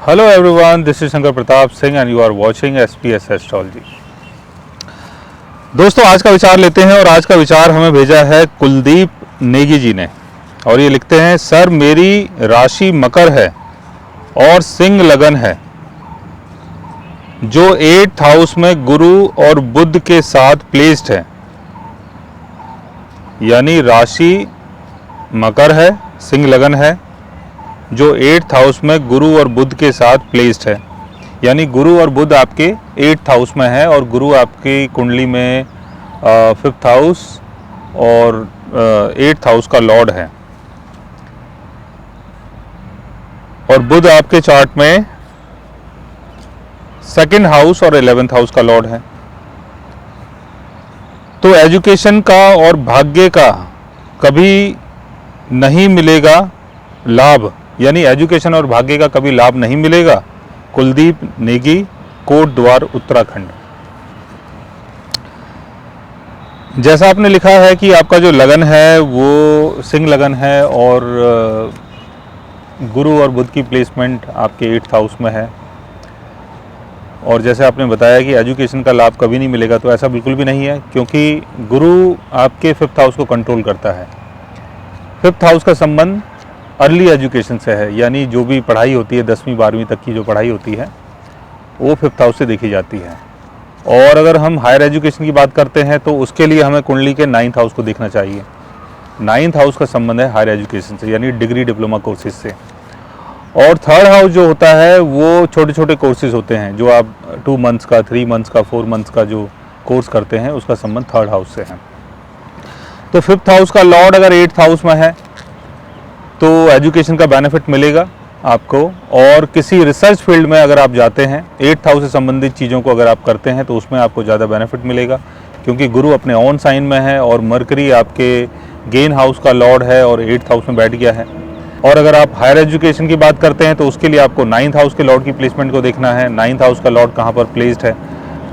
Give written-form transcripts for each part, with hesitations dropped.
Hello everyone, this is Shankar Pratap Singh and you are watching SPS astrology. दोस्तों, आज का विचार लेते हैं और आज का विचार हमें भेजा है कुलदीप नेगी जी ने और ये लिखते हैं, सर मेरी राशि मकर है और सिंह लगन है जो 8th हाउस में गुरु और बुध के साथ प्लेस्ड है। यानी राशि मकर है, सिंह लगन है जो 8th हाउस में गुरु और बुध के साथ प्लेस्ड है। यानी गुरु और बुध आपके 8th हाउस में है और गुरु आपकी कुंडली में 5th हाउस और 8th हाउस का लॉर्ड है और बुध आपके चार्ट में 2nd हाउस और 11th हाउस का लॉर्ड है। तो एजुकेशन का और भाग्य का कभी नहीं मिलेगा लाभ, यानी एजुकेशन और भाग्य का कभी लाभ नहीं मिलेगा। कुलदीप नेगी, कोट द्वार, उत्तराखंड। जैसा आपने लिखा है कि आपका जो लगन है वो सिंह लगन है और गुरु और बुध की प्लेसमेंट आपके 8th हाउस में है और जैसे आपने बताया कि एजुकेशन का लाभ कभी नहीं मिलेगा, तो ऐसा बिल्कुल भी नहीं है क्योंकि गुरु आपके 5th हाउस को कंट्रोल करता है। 5th हाउस का संबंध अर्ली एजुकेशन से है, यानी जो भी पढ़ाई होती है 10वीं 12वीं तक की जो पढ़ाई होती है वो 5th हाउस से देखी जाती है। और अगर हम हायर एजुकेशन की बात करते हैं तो उसके लिए हमें कुंडली के 9th हाउस को देखना चाहिए। 9th हाउस का संबंध है हायर एजुकेशन से, यानी डिग्री डिप्लोमा कोर्सेज से। और 3rd हाउस जो होता है वो छोटे छोटे कोर्सेज होते हैं जो आप 2 मंथ्स का, 3 मंथ्स का, 4 मंथ्स का जो कोर्स करते हैं उसका संबंध 3rd हाउस से है। तो 5th हाउस का लॉर्ड अगर 8th हाउस में है तो एजुकेशन का बेनिफिट मिलेगा आपको। और किसी रिसर्च फील्ड में अगर आप जाते हैं, 8th हाउस से संबंधित चीज़ों को अगर आप करते हैं तो उसमें आपको ज़्यादा बेनिफिट मिलेगा क्योंकि गुरु अपने ऑन साइन में है और मरकरी आपके गेन हाउस का लॉर्ड है और 8th हाउस में बैठ गया है। और अगर आप हायर एजुकेशन की बात करते हैं तो उसके लिए आपको 9th हाउस के लॉर्ड की प्लेसमेंट को देखना है। 9th हाउस का लॉर्ड कहाँ पर प्लेस्ड है।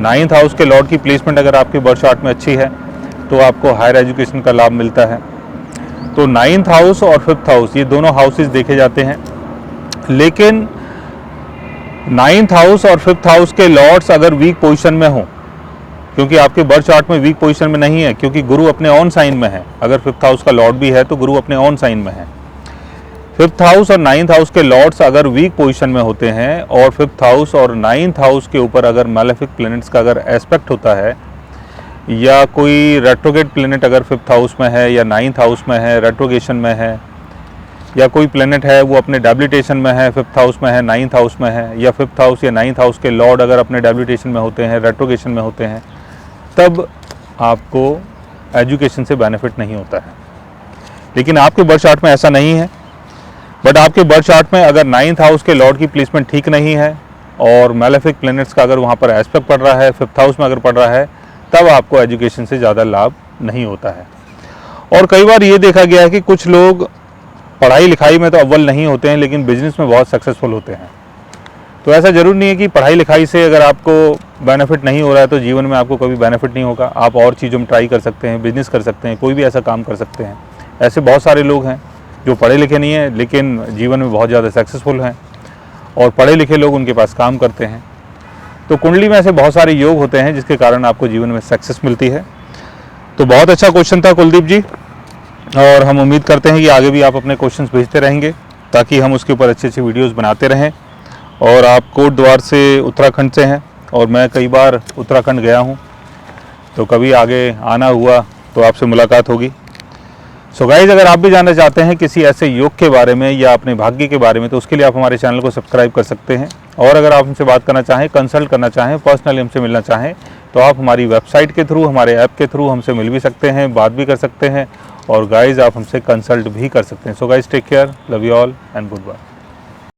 9th हाउस के लॉर्ड की प्लेसमेंट अगर आपके बर्थ चार्ट में अच्छी है तो आपको हायर एजुकेशन का लाभ मिलता है। तो 9th हाउस और 5th हाउस ये दोनों हाउसेस देखे जाते हैं, लेकिन 9th हाउस और 5th हाउस के लॉर्ड्स अगर वीक पोजीशन में हो, क्योंकि आपके बर्थ चार्ट में वीक पोजीशन में नहीं है क्योंकि गुरु अपने ऑन साइन में है। अगर 5th हाउस का लॉर्ड भी है तो गुरु अपने ऑन साइन में है। 5th हाउस और 9th हाउस के लॉर्ड्स अगर वीक पोजीशन में होते हैं और 5th हाउस और 9th हाउस के ऊपर अगर मैलेफिक प्लैनेट्स का अगर एस्पेक्ट होता है या कोई रेट्रोगेट प्लैनेट अगर 5th हाउस में है या 9th हाउस में है, रेट्रोगेशन में है, या कोई प्लैनेट है वो अपने डेबिलिटेशन में है, 5th हाउस में है, 9th हाउस में है, या 5th हाउस या 9th हाउस के लॉर्ड अगर अपने डेबिलिटेशन में होते हैं, रेट्रोगेशन में होते हैं, तब आपको एजुकेशन से बेनिफिट नहीं होता है। लेकिन आपके बर्थ चार्ट में ऐसा नहीं है। बट आपके बर्थ चार्ट में अगर 9th हाउस के लॉर्ड की प्लेसमेंट ठीक नहीं है और मैलेफिक प्लैनेट्स का अगर वहाँ पर एस्पेक्ट पड़ रहा है, 5th हाउस में अगर पड़ रहा है, तब आपको एजुकेशन से ज़्यादा लाभ नहीं होता है। और कई बार ये देखा गया है कि कुछ लोग पढ़ाई लिखाई में तो अव्वल नहीं होते हैं लेकिन बिजनेस में बहुत सक्सेसफुल होते हैं। तो ऐसा ज़रूर नहीं है कि पढ़ाई लिखाई से अगर आपको बेनिफिट नहीं हो रहा है तो जीवन में आपको कभी बेनिफिट नहीं होगा। आप और चीज़ों में ट्राई कर सकते हैं, बिजनेस कर सकते हैं, कोई भी ऐसा काम कर सकते हैं। ऐसे बहुत सारे लोग हैं जो पढ़े लिखे नहीं हैं लेकिन जीवन में बहुत ज़्यादा सक्सेसफुल हैं और पढ़े लिखे लोग उनके पास काम करते हैं। तो कुंडली में ऐसे बहुत सारे योग होते हैं जिसके कारण आपको जीवन में सक्सेस मिलती है। तो बहुत अच्छा क्वेश्चन था कुलदीप जी, और हम उम्मीद करते हैं कि आगे भी आप अपने क्वेश्चंस भेजते रहेंगे ताकि हम उसके ऊपर अच्छी अच्छी वीडियोस बनाते रहें। और आप कोट द्वार से उत्तराखंड से हैं और मैं कई बार उत्तराखंड गया हूं, तो कभी आगे आना हुआ तो आपसे मुलाकात होगी। सो गाइज, अगर आप भी जानना चाहते हैं किसी ऐसे योग के बारे में या अपने भाग्य के बारे में तो उसके लिए आप हमारे चैनल को सब्सक्राइब कर सकते हैं। और अगर आप हमसे बात करना चाहें, कंसल्ट करना चाहें, पर्सनली हमसे मिलना चाहें तो आप हमारी वेबसाइट के थ्रू, हमारे ऐप के थ्रू हमसे मिल भी सकते हैं, बात भी कर सकते हैं और गाइज आप हमसे कंसल्ट भी कर सकते हैं। So guys, take care, love you all and good bye.